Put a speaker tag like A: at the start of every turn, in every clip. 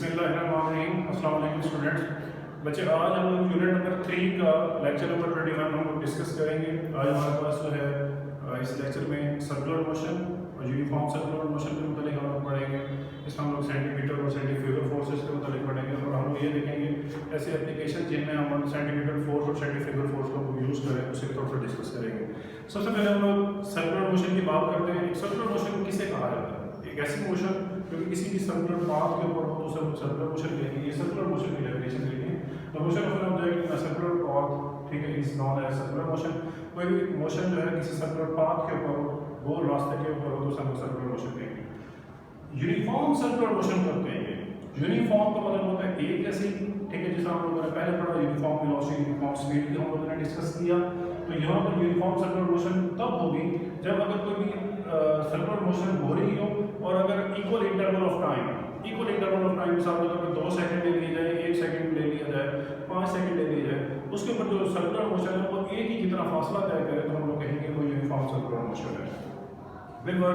A: बिस्मिल्लाहिर्रहमानिर्रहीम। अस्सलाम वालेकुम स्टूडेंट्स। बच्चे, आज हम लोग यूनिट नंबर 3 का लेक्चर नंबर 21 हम लोग डिस्कस करेंगे। आज हमारे पास जो है इस लेक्चर में सर्कुलर मोशन और यूनिफॉर्म सर्कुलर मोशन के मतलब हम लोग पढ़ेंगे। इसमें हम लोग सेंटीमीटर और सेंटीफ्यूगल फोर्सेस के मतलब पढ़ेंगे और हम लोग ये देखेंगे ऐसे एप्लीकेशन जिनमें हम सेंटीमीटर फोर्स और सेंटीफ्यूगल फोर्स को यूज़ करें, उसे तौर पर डिस्कस करेंगे। सबसे पहले हम लोग सर्कुलर मोशन की बात करते हैं। सर्कुलर मोशन किसे कहा जाता है? एक ऐसी मोशन क्योंकि किसी भी सर्कुलर पाथ के ऊपर हो तो उसे सर्कुलर मोशन कहेंगे। ये सर्कुलर मोशन की डेफिनेशन देखें तो motion of an object in a circular path, ठीक है, is known as circular motion. कोई भी मोशन जो है किसी सर्कुलर पाथ के ऊपर हो, गोल रास्ते के ऊपर हो तो उसे हम सर्कुलर मोशन कहेंगे। यूनिफॉर्म सर्कुलर मोशन कब कहेंगे? यूनिफॉर्म का मतलब होता है एक जैसी, ठीक है, जिसमें हम लोगों ने पहले पढ़ा यूनिफॉर्म वेलोसिटी, यूनिफॉर्म स्पीड की हम लोगों ने डिस्कस किया। तो यहाँ पर यूनिफॉर्म सर्कुलर मोशन तब होगी जब अगर कोई भी सर्कुलर मोशन हो रही हो और अगर इक्वल इंटरवल ऑफ टाइम मिसाल के तौर पर 2 सेकंड ले लिया जाए, 1 सेकंड ले लिया जाए, 5 सेकंड ले लिया जाए, उसके ऊपर जो सर्कुलर मोशन है वो एक ही कितना फासला तय करे तो हम लोग कहेंगे वो यूनिफॉर्म सर्कुलर मोशन है। बिल्कुल,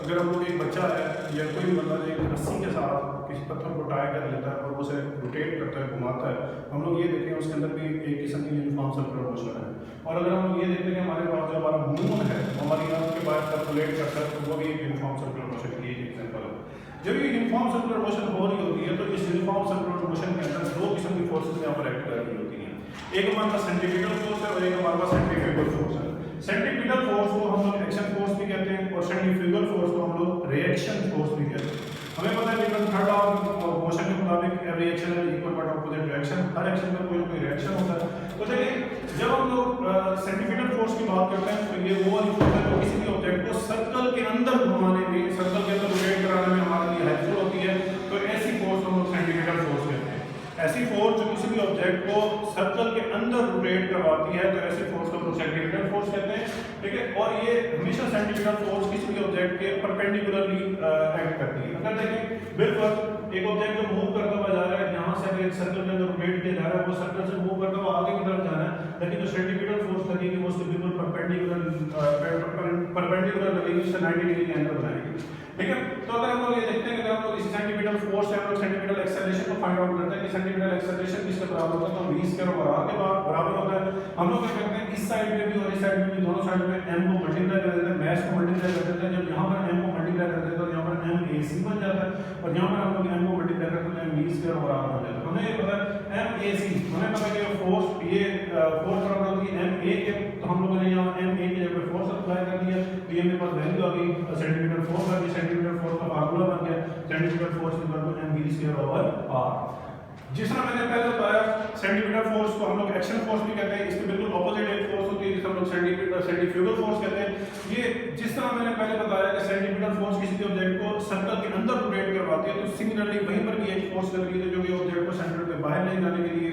A: अगर हम लोग एक बच्चा है या कोई मतलब एक रस्सी के साथ किसी पत्थर को टाई कर लेता है और उसे रोटेट करता है, घुमाता है, हम लोग ये देखें उसके अंदर भी एक किस्म की यूनिफॉर्म सर्कुलर मोशन है। और अगर हम लोग ये देखते हैं कि हमारे पास जो हमारा मून है हमारी अर्थ के बाद सर्कुलेट करता है तो वो भी एक यूनिफॉर्म सर्कुलर मोशन की एक एग्जाम्पल है। जब ये यूनिफॉर्म सर्कुलर मोशन हो रही होती है तो इस यूनिफॉर्म सर्कुलर मोशन के अंदर 2 किस्म की फोर्सेस यहाँ पर एक्ट कर रही होती हैं। एक हमारे पास सेंटीमीटर फोर्स है और एक हमारे पास सेंट्रीफ्यूगल फोर्स है। सेंटीमीटर फोर्स को हम लोग एक्शन फोर्स भी कहते हैं और सेंट्रीफ्यूगल फोर्स को हम लोग रिएक्शन फोर्स भी कहते हैं। हमें पता है Newton third law of motion के मुताबिक every action is equal but opposite reaction. Her action में कोई ना कोई रिएक्शन होता है। तो देखिए, जब हम लोग सेंटीमीटर फोर्स की बात करते हैं तो ये वो वाली फोर्स है जो किसी भी ऑब्जेक्ट को सर्कल के अंदर घुमाने में, सर्कल के अंदर रोटेट कराने में हमारे लिए हेल्पफुल होती है। तो ऐसी फोर्स को हम लोग सेंटीमीटर फोर्स कहते हैं। ऐसी फोर्स जो किसी भी ऑब्जेक्ट को सर्कल के अंदर रोटेट करवाती है तो ऐसी फोर्स को हम लोग सेंटीमीटर फोर्स कहते हैं, ठीक है। और ये हमेशा सेंटीमीटर फोर्स किसी भी ऑब्जेक्ट के परपेंडिकुलरली एक्ट करती है। अगर देखें बिल्कुल एक ऑब्जेक्ट जो मूव करता हुआ जा रहा है, यहाँ से अगर एक सर्कल के अंदर रोटेट किया जा रहा है, वो सर्कल से मूव करता हुआ आगे की तरफ जाना है, लेकिन जो सेंटीमीटर फोर्स लगेगी वो उसके बिल्कुल परपेंडिकुलर लगेगी, उससे 90 डिग्री के एंगल बनाएगी, ठीक है। तो अगर हम लोग ये देखते हैं कि अगर हम लोग इसी सेंटीमीटर फोर्स से हम लोग सेंटीमीटर एक्सेलरेशन को फाइंड आउट करते हैं कि सेंटीमीटर एक्सेलरेशन किसके बराबर होता है, तो v स्क्वायर और r के बराबर होता है। हम लोग क्या करते हैं, इस साइड में भी और इस साइड में भी, दोनों साइड में m को मल्टीप्लाई कर देते हैं, मास को मल्टीप्लाई कर देते हैं। जब यहाँ पर m को मल्टीप्लाई करते हैं तो यहाँ पर m ac बन जाता है और यहाँ पर हम लोग m को मल्टीप्लाई करते हैं तो m v स्क्वायर और r बन जाता है। हमें ये पता है m ac, हमें पता है कि फोर्स ये फोर्स बराबर होती है m a के, तो हम लोगों ने यहाँ m a की जगह फोर्स अप्लाई कर दिया तो ये मेरे पास वैल्यू आ गई सेंटीमीटर फोर्स आ गई। सेंटीमीटर फोर्स का फार्मूला बन गया centimetre force equal to m v square over r। जिस तरह मैंने पहले बताया सेंटीमीटर फोर्स को हम लोग एक्शन फोर्स भी कहते हैं। इसके बिल्कुल ऑपोजिट एक फोर्स होती है जिसे हम लोग सेंटीफ्यूगल फोर्स कहते हैं। ये जिस तरह मैंने पहले बताया कि सेंटीमीटर फोर्स किसी भी ऑब्जेक्ट को सर्कल के अंदर रोटेट करवाती है, तो सिमिलरली वहीं पर भी एक फोर्स लग रही है जो कि ऑब्जेक्ट को सेंटर के बाहर ले जाने के लिए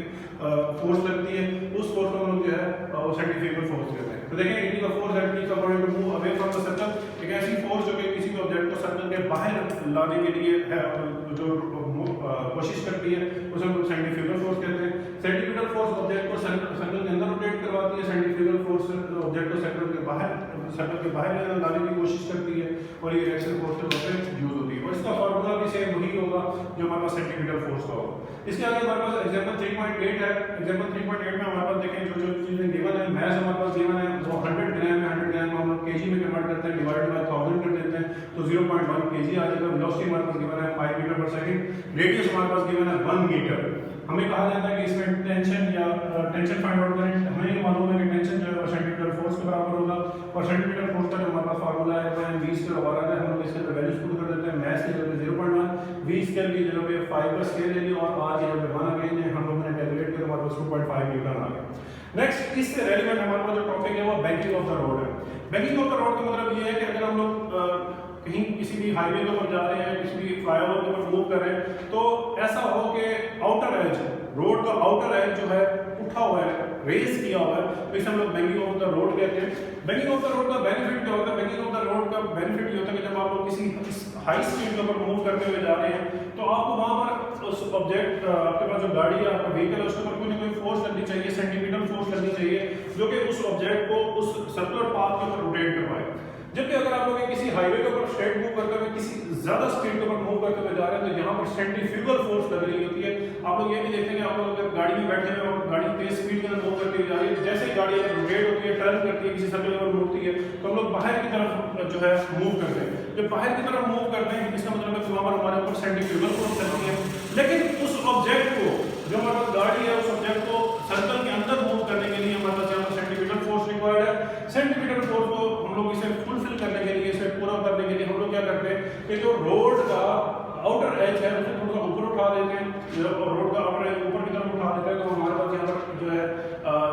A: फोर्स लगती है। उस फोर्स को हम लोग जो है सेंटीफ्यूगल फोर्स कहते हैं। तो देखें, it is a force that keeps a body to move away from the circle. एक ऐसी फोर्स जो कि किसी भी ऑब्जेक्ट को सर्कल के बाहर लाने के लिए है, जो कोशिश करती है, उसे हम लोग सेंटीफ्यूगल फोर्स कहते हैं। सेंटीमीटर फोर्स ऑब्जेक्ट को सर्कल के अंदर रोटेट करवाती है, सेंटीफ्यूगल फोर्स ऑब्जेक्ट को सर्कल के बाहर लाने की कोशिश करती है और ये रिएक्शन फोर्स के तौर पे यूज होती है। और इसका फार्मूला भी सेम वही होगा जो हमारे पास सेंटीमीटर फोर्स का होगा। इसके आगे हमारे पास एग्जांपल 3.8 है। एग्जांपल 3.8 में हमारे पास देखें जो चीजें गिवन है, मास हमारे पास गिवन है वो 100 ग्राम है। 100 ग्राम को हम लोग केजी में कन्वर्ट करते हैं, डिवाइड बाय 1000 कर देते हैं तो 0.1 केजी आ जाएगा। वेलोसिटी हमारे पास गिवन है 5 मीटर पर सेकंड। रेडियस हमारे पास गिवन है 1 मीटर। हमें कहा जाता है कि इसमें टेंशन फाइंड आउट करें। हमें ये मालूम है कि टेंशन जो है सेंटीमीटर फोर्स के बराबर होगा और सेंटीमीटर फोर्स का जो हमारे पास फार्मूला है वो है v स्क्वायर ओवर r है। हम लोग इसके अंदर वैल्यूज पुट कर देते हैं। मास की जगह पे 0.1, v स्क्वायर की जगह पे 5 का स्क्वायर ले लिया और r की जगह पे 1 आ गया। हम लोगों ने कैलकुलेट किया, हमारे पास 2.5 न्यूटन आ गया। नेक्स्ट, इससे रेलेवेंट हमारे पास जो टॉपिक है वो बैंकिंग ऑफ द रोड है। बैंकिंग ऑफ द रोड का मतलब ये है कि अगर हम लोग कहीं किसी भी हाईवे के ऊपर जा रहे हैं, किसी भी फ्लाईओवर के ऊपर मूव कर रहे हैं, तो ऐसा हो कि आउटर एज, रोड का आउटर एज जो है उठा हुआ है, रेज किया हुआ है, तो इसे हम लोग बैंकिंग ऑफ द रोड कहते हैं। बैंकिंग ऑफ द रोड का बेनिफिट क्या होता है? बैंकिंग ऑफ द रोड का बेनिफिट ये होता है कि जब आप लोग किसी हाई स्पीड के ऊपर मूव करते हुए जा रहे हैं तो आपको वहां पर उस ऑब्जेक्ट, आपके पास जो गाड़ी है, आपका व्हीकल है, उसके ऊपर कोई ना कोई फोर्स लगनी चाहिए, सेंटीमीटर फोर्स लगनी चाहिए जो कि उस ऑब्जेक्ट को उस सर्कुलर पाथ के ऊपर रोटेट करवाए। जबकि अगर आप लोग किसी हाईवे के ऊपर स्ट्रेट मूव करते हुए किसी ज्यादा स्पीड के ऊपर मूव करते हुए जा रहे हैं तो यहाँ पर सेंट्रीफ्यूगल फोर्स लग रही होती है। आप लोग ये भी देखते हैं कि आप लोग अगर गाड़ी में बैठे हुए और गाड़ी तेज स्पीड के अंदर मूव करती हुई जा रही है, जैसे ही गाड़ी रोटेट होती है, टर्न करती है, किसी सर्कल में मुड़ती है, तो हम लोग बाहर की तरफ जो है मूव करते हैं। जब बाहर की तरफ मूव करते हैं इसका मतलब है कि वहां पर हमारे ऊपर सेंट्रीफ्यूगल फोर्स लगती है। लेकिन उस ऑब्जेक्ट को, जो हमारे पास गाड़ी है, उस ऑब्जेक्ट को सर्कल के अंदर मूव करने के लिए हमारे पास यहाँ पर सेंट्रीफ्यूगल फोर्स रिक्वायर्ड है। सेंट्रीफ्यूगल फोर्स को हम लोग इसे फुलफिल करने के लिए, इसे पूरा करने के लिए हम लोग क्या करते हैं कि जो रोड का आउटर एज है उसे थोड़ा सा ऊपर उठा देते हैं। जब रोड का आउटर एज ऊपर की तरफ उठा देते हैं तो हमारे पास यहाँ पर जो है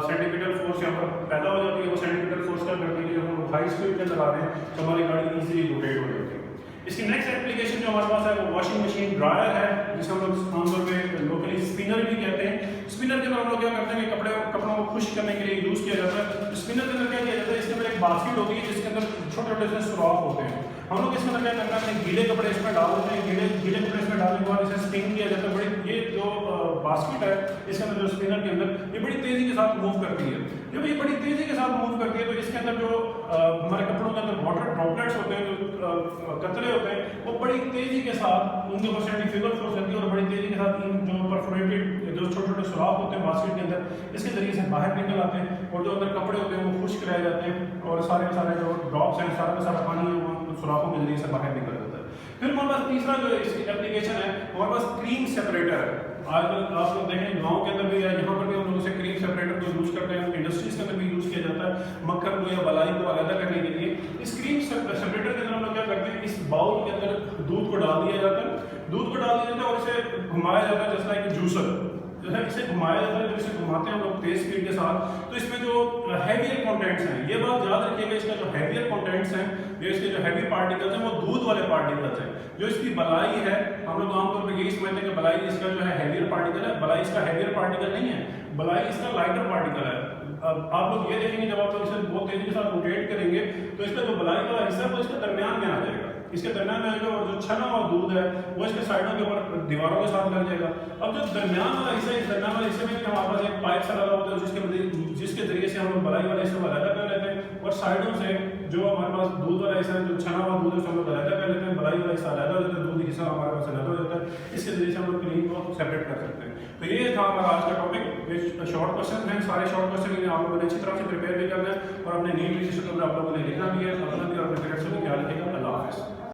A: सेंट्रीफ्यूगल फोर्स यहाँ पर पैदा हो जाती है। वो सेंट्रीफ्यूगल फोर्स का करने के लिए जब हम हाई स्पीड के अंदर आ रहे हैं तो हमारी गाड़ी इजीली रोटेट हो जाती है। इसकी नेक्स्ट एप्लीकेशन जो हमारे पास है वो वॉशिंग मशीन, ड्रायर है, जिसे हम लोग आमतौर पे लोकली स्पिनर भी कहते हैं। स्पिनर के अंदर हम लोग क्या करते हैं कि कपड़ों को खुश करने के लिए यूज किया जाता है। स्पिनर के अंदर क्या किया जाता है, इसके अंदर एक बास्केट होती है जिसके अंदर छोटे छोटे से सुराख होते हैं। हम लोग इसके अंदर क्या करते हैं, गीले कपड़े इसमें डाल देते हैं। गीले कपड़े इसमें डालने के बाद इसे स्पिन किया जाता है। बड़ी ये जो बास्केट है इसके अंदर, जो स्पिनर के अंदर, ये बड़ी तेजी के साथ मूव करती है। जब ये बड़ी तेजी के साथ मूव करती है तो इसके अंदर जो हमारे कपड़ों के अंदर वाटर ड्रॉपलेट्स होते हैं, जो कतरे होते हैं, वो बड़ी तेजी के साथ उनके ऊपर सेंट्रीफ्यूगल फोर्स लगती है और बड़ी तेजी के साथ इन जो परफोरेटेड जो छोटे छोटे सुराख होते हैं बास्केट के अंदर, इसके जरिए से बाहर निकल आते हैं और जो अंदर कपड़े होते हैं वो खुश्क रह जाते हैं और सारे के सारे जो ड्रॉप्स हैं, सारा का सारा पानी है वो सुराखों के जरिए से बाहर निकल जाता है। फिर हमारे पास तीसरा जो इसकी एप्लीकेशन है, हमारे पास क्रीम सेपरेटर है। आजकल आप लोग देखें गांव के अंदर भी है, यहाँ पर भी हम लोग उसे क्रीम सेपरेटर को यूज करते हैं। इंडस्ट्रीज के अंदर भी यूज किया जाता है मक्खन को या बलाई को अलग करने के लिए। इस क्रीम सेपरेटर के अंदर हम लोग क्या करते हैं, इस बाउल के अंदर दूध को डाल दिया जाता है। दूध को डाल दिया जाता है और इसे घुमाया जाता है, जैसा लाइक जूसर जो है इसे घुमाया जाता है। जब इसे घुमाते हैं हम लोग तेज स्पीड के साथ तो इसमें जो हैवियर कंटेंट्स हैं, ये बात याद रखिएगा, इसका जो हैवियर कंटेंट्स हैं, ये इसके जो हैवी पार्टिकल्स हैं वो दूध वाले पार्टिकल्स हैं। जो इसकी बलाई है, हम लोग आमतौर पर यही समझते हैं कि बलाई इसका जो है हैवियर पार्टिकल है। बलाई इसका हैवियर पार्टिकल नहीं है, बलाई इसका लाइटर पार्टिकल है। अब आप लोग ये देखेंगे जब आप लोग इसे बहुत तेजी के साथ रोटेट करेंगे तो इसका जो बलाई वाला हिस्सा है वो इसके दरमियान में आ जाएगा, इसके दरमियान में आएगा और जो छना हुआ दूध है वो इसके साइडों के ऊपर दीवारों के साथ लग जाएगा। अब जो दरमियान वाला हिस्सा है, इस दरमियान वाले हिस्से में हमारे पास एक पाइप सा लगा होता है जिसके जरिए से हम लोग बलाई वाले हिस्से को अलग कर लेते हैं और साइडों से जो हमारे पास दूध वाला हिस्सा है, जो छना हुआ दूध है उसे हम लोग अलग कर लेते हैं। बलाई वाला हिस्सा अलग हो जाता है, दूध हिस्सा हमारे पास अलग हो जाता है। इसके जरिए से हम लोग क्रीम को सेपरेट कर सकते हैं। तो ये था हमारा आज का टॉपिक। शॉर्ट क्वेश्चन है, सारे शॉर्ट क्वेश्चन आप लोगों ने अच्छी तरह से प्रिपेयर भी करना है और अपने नीट रजिस्टर में आप लोगों ने लिखना भी है। अपना भी और अपने पेरेंट्स को भी ख्याल रखिएगा। अल्लाह हाफिज़।